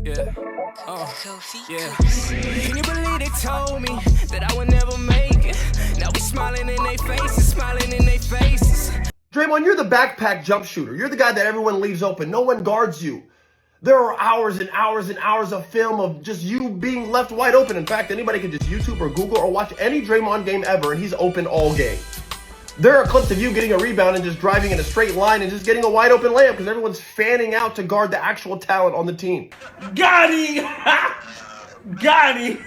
Yeah. Yeah. Can you believe they told me that I would never make it? Now we smiling in their faces, smiling in their faces. Draymond, you're the backpack jump shooter. You're the guy that everyone leaves open. No one guards you. There are hours and hours and hours of film of just you being left wide open. In fact, anybody can just YouTube or Google or watch any Draymond game ever, and he's open all game. There are clips of you getting a rebound and just driving in a straight line and just getting a wide open layup because everyone's fanning out to guard the actual talent on the team. Got him! Got him!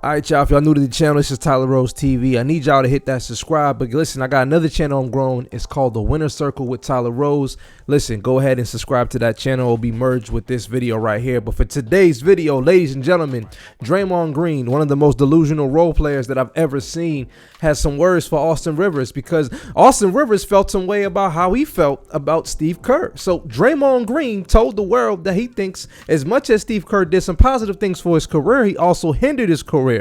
Alright, y'all, if y'all new to the channel, this is Tyler Rose TV. I need y'all to hit that subscribe. But listen, I got another channel I'm growing. It's called The Winner Circle with Tyler Rose. Listen, go ahead and subscribe to that channel. It'll be merged with this video right here. But for today's video, ladies and gentlemen, Draymond Green, one of the most delusional role players that I've ever seen, has some words for Austin Rivers because Austin Rivers felt some way about how he felt about Steve Kerr. So Draymond Green told the world that he thinks as much as Steve Kerr did some positive things for his career, he also hindered his career.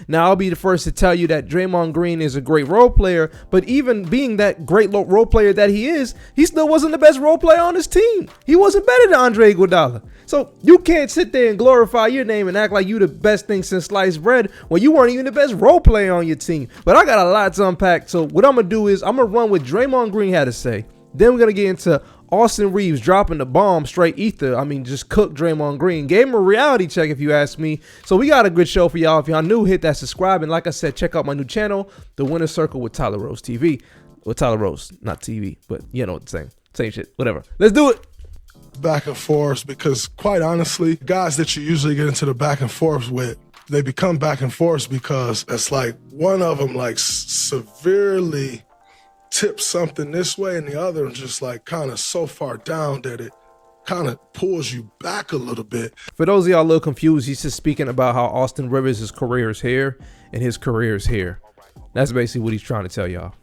Now, I'll be the first to tell you that Draymond Green is a great role player, but even being that great role player that he is, he still wasn't the best role player on his team. He wasn't better than Andre Iguodala. So you can't sit there and glorify your name and act like you the best thing since sliced bread when you weren't even the best role player on your team. But I got a lot to unpack. So what I'm going to do is I'm going to run what Draymond Green had to say. Then we're going to get into Austin Reeves dropping the bomb straight ether. I mean, just cooked Draymond Green. Gave him a reality check, if you ask me. So we got a good show for y'all. If y'all new, hit that subscribe. And like I said, check out my new channel, The Winner Circle with Tyler Rose TV. With Tyler Rose, not TV, but you know what I'm saying. Same shit, whatever. Let's do it. Back and forth, because quite honestly, guys that you usually get into the back and forth with, they become back and forth because it's like one of them like severely tips something this way and the other just like kind of so far down that it kind of pulls you back a little bit. For those of y'all a little confused, he's just speaking about how Austin Rivers' career is here and his career is here. That's basically what he's trying to tell y'all.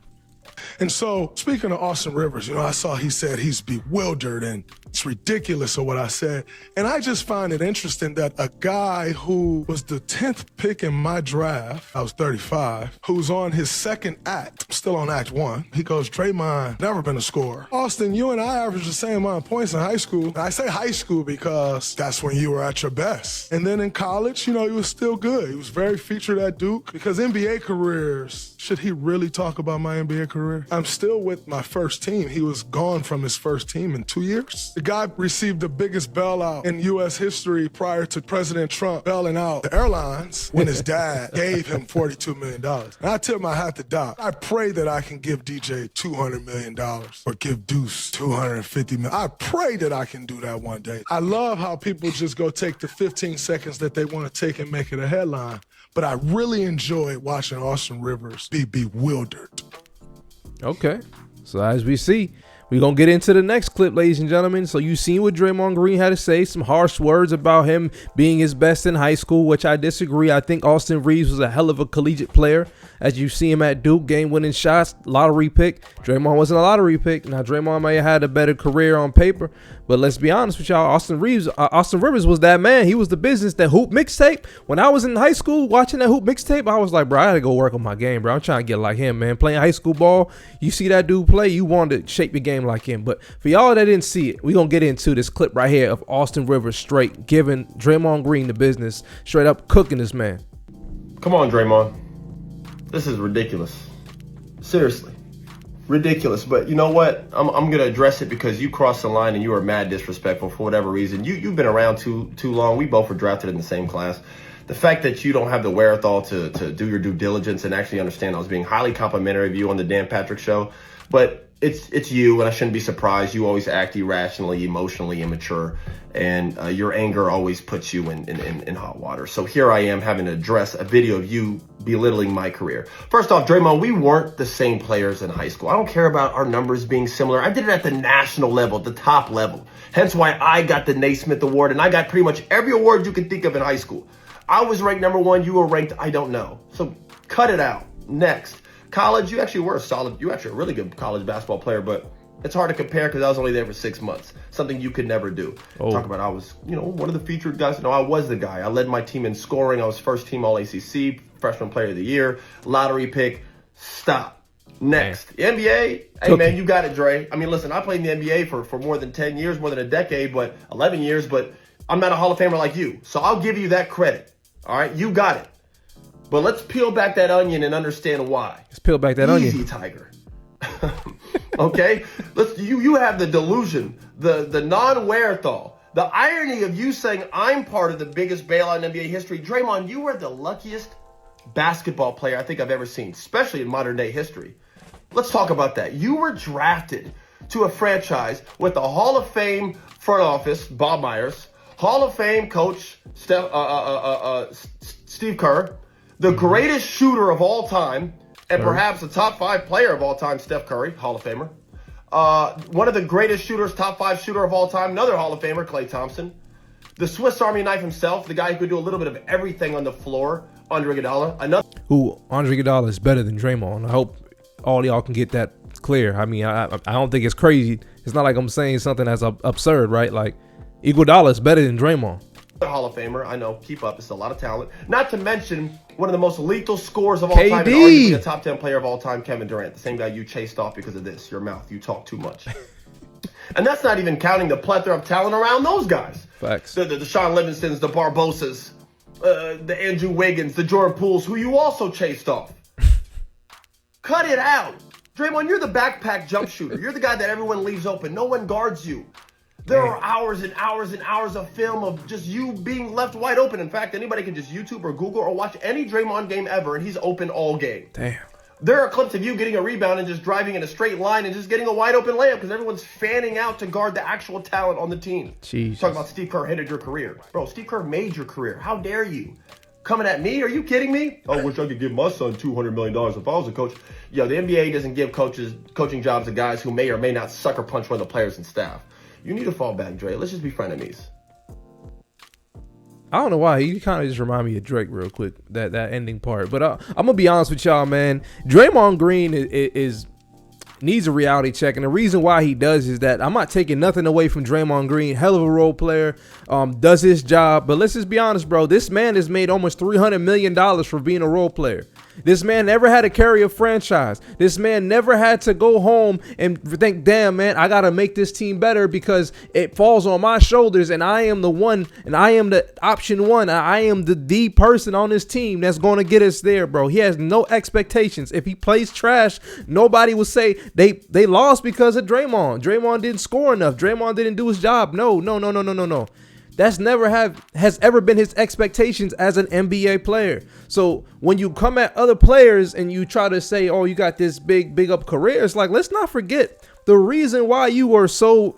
And so, speaking of Austin Rivers, you know, I saw he said he's bewildered and it's ridiculous of what I said. And I just find it interesting that a guy who was the 10th pick in my draft, I was 35, who's on his second act, still on act 1, he goes, Draymond, never been a scorer. Austin, you and I averaged the same amount of points in high school. And I say high school because that's when you were at your best. And then in college, you know, he was still good. He was very featured at Duke because NBA careers, should he really talk about my NBA career? I'm still with my first team. He was gone from his first team in 2 years. The guy received the biggest bailout in U.S. history prior to President Trump bailing out the airlines when his dad gave him $42 million. And I tip my hat to Doc. I pray that I can give DJ $200 million or give Deuce $250 million. I pray that I can do that one day. I love how people just go take the 15 seconds that they want to take and make it a headline. But I really enjoy watching Austin Rivers be bewildered. Okay, so as we see, we're going to get into the next clip, ladies and gentlemen. So you seen what Draymond Green had to say, some harsh words about him being his best in high school, which I disagree. I think Austin Reeves was a hell of a collegiate player. As you see him at Duke, game-winning shots, lottery pick. Draymond wasn't a lottery pick. Now, Draymond may have had a better career on paper, but let's be honest with y'all, Austin Rivers was that man. He was the business. That hoop mixtape, when I was in high school watching that hoop mixtape, I was like, bro, I gotta go work on my game, bro. I'm trying to get like him, man. Playing high school ball, you see that dude play, you want to shape your game like him. But for y'all that didn't see it, we're gonna get into this clip right here of Austin Rivers straight giving Draymond Green the business, straight up cooking this man. Come on, Draymond. This is ridiculous. Seriously. Ridiculous. But you know what? I'm going to address it because you crossed the line and you were mad disrespectful for whatever reason. You've been around too long. We both were drafted in the same class. The fact that you don't have the wherewithal to do your due diligence and actually understand I was being highly complimentary of you on the Dan Patrick Show. But it's you, and I shouldn't be surprised. You always act irrationally, emotionally immature, and your anger always puts you in hot water. So here I am having to address a video of you belittling my career. First off, Draymond, we weren't the same players in high school. I don't care about our numbers being similar. I did it at the national level, the top level. Hence why I got the Naismith Award, and I got pretty much every award you can think of in high school. I was ranked number 1. You were ranked, I don't know. So cut it out. Next. College, you actually were you actually a really good college basketball player, but it's hard to compare because I was only there for 6 months. Something you could never do. Oh. Talk about I was, one of the featured guys. No, I was the guy. I led my team in scoring. I was first team All-ACC, freshman player of the year, lottery pick. Stop. Next. The NBA, hey man, you got it, Dre. I mean, listen, I played in the NBA for more than 10 years, more than a decade, but 11 years, but I'm not a Hall of Famer like you. So I'll give you that credit. All right, you got it. But let's peel back that onion and understand why. Let's peel back that onion. Easy, Tiger. Okay? You have the delusion, the non-wherethal, the irony of you saying I'm part of the biggest bailout in NBA history. Draymond, you were the luckiest basketball player I think I've ever seen, especially in modern day history. Let's talk about that. You were drafted to a franchise with a Hall of Fame front office, Bob Myers, Hall of Fame coach, Steve Kerr, the greatest shooter of all time, and perhaps the top 5 player of all time, Steph Curry, Hall of Famer. One of the greatest shooters, top 5 shooter of all time, another Hall of Famer, Klay Thompson. The Swiss Army knife himself, the guy who could do a little bit of everything on the floor, Andre Iguodala. Andre Iguodala is better than Draymond. I hope all y'all can get that clear. I mean, I don't think it's crazy. It's not like I'm saying something that's absurd, right? Like, Iguodala is better than Draymond. Hall of Famer, I know, keep up. It's a lot of talent. Not to mention one of the most lethal scorers of all time, and arguably a top 10 player of all time, Kevin Durant, the same guy you chased off because of this, your mouth. You talk too much. And that's not even counting the plethora of talent around those guys. Facts. The Sean Livingstons, the Barbosas, the Andrew Wiggins, the Jordan Pooles, who you also chased off. Cut it out. Draymond, you're the backpack jump shooter. You're the guy that everyone leaves open. No one guards you. There are hours and hours and hours of film of just you being left wide open. In fact, anybody can just YouTube or Google or watch any Draymond game ever, and he's open all game. Damn. There are clips of you getting a rebound and just driving in a straight line and just getting a wide open layup because everyone's fanning out to guard the actual talent on the team. Jesus. Talking about Steve Kerr hindered your career. Bro, Steve Kerr made your career. How dare you? Coming at me? Are you kidding me? I wish I could give my son $200 million if I was a coach. Yo, the NBA doesn't give coaching jobs to guys who may or may not sucker punch one of the players and staff. You need to fall back, Dre. Let's just be frenemies. I don't know why. You kind of just remind me of Drake real quick, that ending part. But I'm going to be honest with y'all, man. Draymond Green needs a reality check. And the reason why he does is that I'm not taking nothing away from Draymond Green. Hell of a role player. Does his job. But let's just be honest, bro. This man has made almost $300 million for being a role player. This man never had to carry a franchise. This man never had to go home and think, damn, man, I got to make this team better because it falls on my shoulders and I am the one and I am the option one. I am the person on this team that's going to get us there, bro. He has no expectations. If he plays trash, nobody will say they lost because of Draymond. Draymond didn't score enough. Draymond didn't do his job. No. That's never has ever been his expectations as an NBA player. So when you come at other players and you try to say, oh, you got this big up career, it's like, let's not forget the reason why you were so,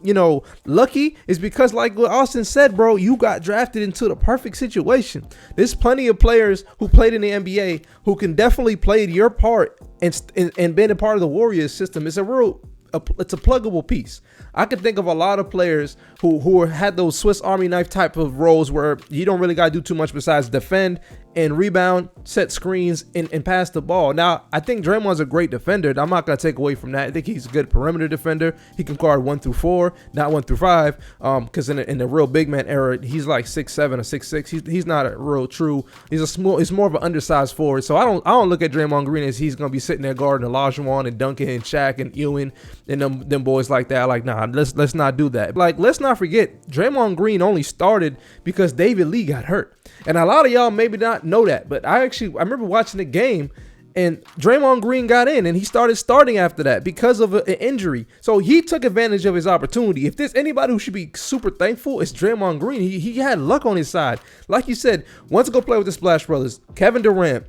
lucky is because, like what Austin said, bro, you got drafted into the perfect situation. There's plenty of players who played in the NBA who can definitely play your part and been a part of the Warriors system. It's a pluggable piece. I could think of a lot of players who had those Swiss Army knife type of roles where you don't really got to do too much besides defend and rebound, set screens, and pass the ball. Now, I think Draymond's a great defender. I'm not going to take away from that. I think he's a good perimeter defender. He can guard 1 through 4, not 1 through 5, because in the real big man era, he's like 6'7" or 6'6". He's not a real true. He's more of an undersized forward. So I don't look at Draymond Green as he's going to be sitting there guarding Olajuwon and Duncan and Shaq and Ewing and them boys like that. Like, nah, let's not do that. Like, let's not forget, Draymond Green only started because David Lee got hurt. And a lot of y'all maybe not know that, but I remember watching the game and Draymond Green got in and he started starting after that because of an injury. So he took advantage of his opportunity. If there's anybody who should be super thankful, it's Draymond Green. He had luck on his side. Like you said, wants to go play with the Splash Brothers. Kevin Durant,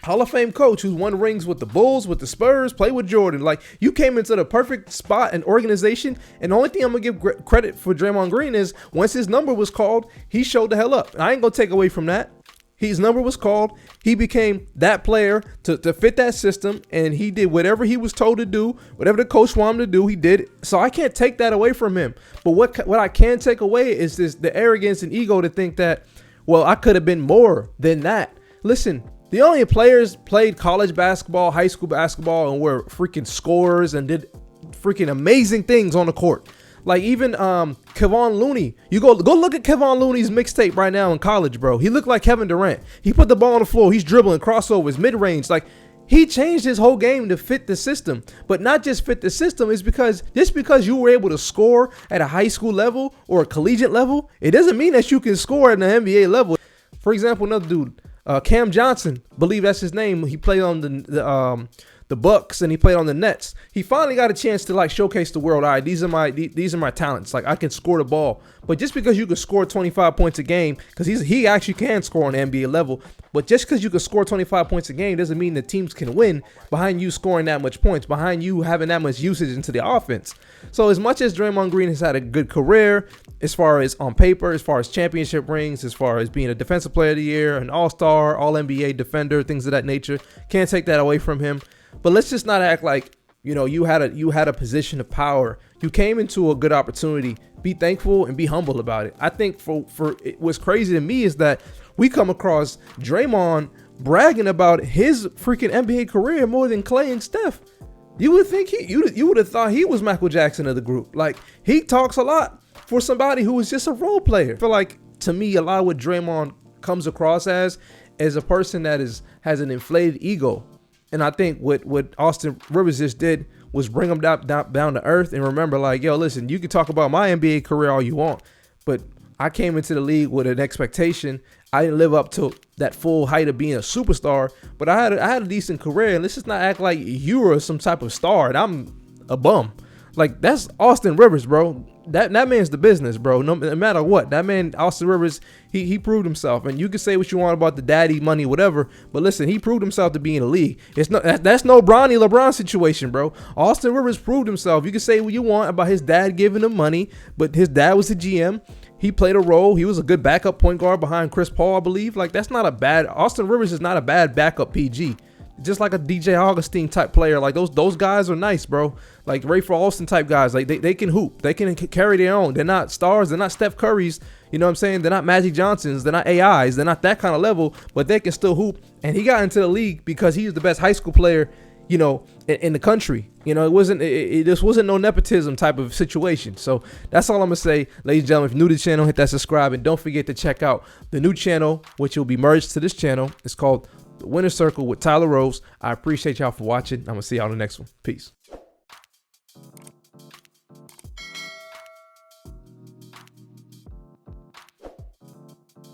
Hall of Fame coach who won rings with the Bulls, with the Spurs, played with Jordan. Like, you came into the perfect spot and organization. And the only thing I'm going to give credit for Draymond Green is once his number was called, he showed the hell up. And I ain't going to take away from that. His number was called. He became that player to fit that system. And he did whatever he was told to do. Whatever the coach wanted him to do, he did it. So I can't take that away from him. But what I can take away is the arrogance and ego to think that, well, I could have been more than that. Listen. The only players played college basketball, high school basketball, and were freaking scorers and did freaking amazing things on the court. Like even Kevon Looney. You go look at Kevon Looney's mixtape right now in college, bro. He looked like Kevin Durant. He put the ball on the floor. He's dribbling, crossovers, mid-range. Like, He changed his whole game to fit the system, but not just fit the system. Is because just because you were able to score at a high school level or a collegiate level, it doesn't mean that you can score at an NBA level. For example, another dude, Cam Johnson, believe that's his name. He played on the Bucks and he played on the Nets. He finally got a chance to like showcase the world. All right, these are my talents. Like I can score the ball. But just because you can score 25 points a game, because he actually can score on the NBA level. But just because you can score 25 points a game doesn't mean the teams can win behind you scoring that much points, behind you having that much usage into the offense. So as much as Draymond Green has had a good career, as far as on paper, as far as championship rings, as far as being a defensive player of the year, an all-star, all-NBA defender, things of that nature, can't take that away from him. But let's just not act like, you know, you had a position of power. You came into a good opportunity. Be thankful and be humble about it. I think for what's crazy to me is that we come across Draymond bragging about his freaking NBA career more than Clay and Steph. You would think you would have thought he was Michael Jackson of the group. Like, he talks a lot for somebody who is just a role player. I feel like, to me, a lot of what Draymond comes across as a person that has an inflated ego. And I think what Austin Rivers just did was bring him down to earth and remember, like, yo, listen, you can talk about my NBA career all you want, but I came into the league with an expectation. I didn't live up to that full height of being a superstar, but I had a decent career. And let's just not act like you were some type of star and I'm a bum. Like, that's Austin Rivers, bro. That man's the business, bro. No matter what, that man, Austin Rivers, he proved himself. And you can say what you want about the daddy money, whatever, but listen, he proved himself to be in the league. That's no Bronny LeBron situation, bro. Austin Rivers proved himself. You can say what you want about his dad giving him money, but his dad was the GM. He played a role. He was a good backup point guard behind Chris Paul, I believe. Like, that's not a bad. Austin Rivers is not a bad backup PG. Just like a DJ Augustine type player. Like, those guys are nice, bro. Like Ray Alston type guys. Like, they can hoop. They can carry their own. They're not stars. They're not Steph Currys. You know what I'm saying? They're not Magic Johnsons. They're not AIs. They're not that kind of level, but they can still hoop. And he got into the league because he was the best high school player, you know, in the country. You know, this wasn't no nepotism type of situation. So that's all I'm gonna say, ladies and gentlemen. If you're new to the channel, hit that subscribe and don't forget to check out the new channel, which will be merged to this channel. It's called The Winner's Circle with Tyler Rose. I appreciate y'all for watching. I'm gonna see y'all in the next one. Peace.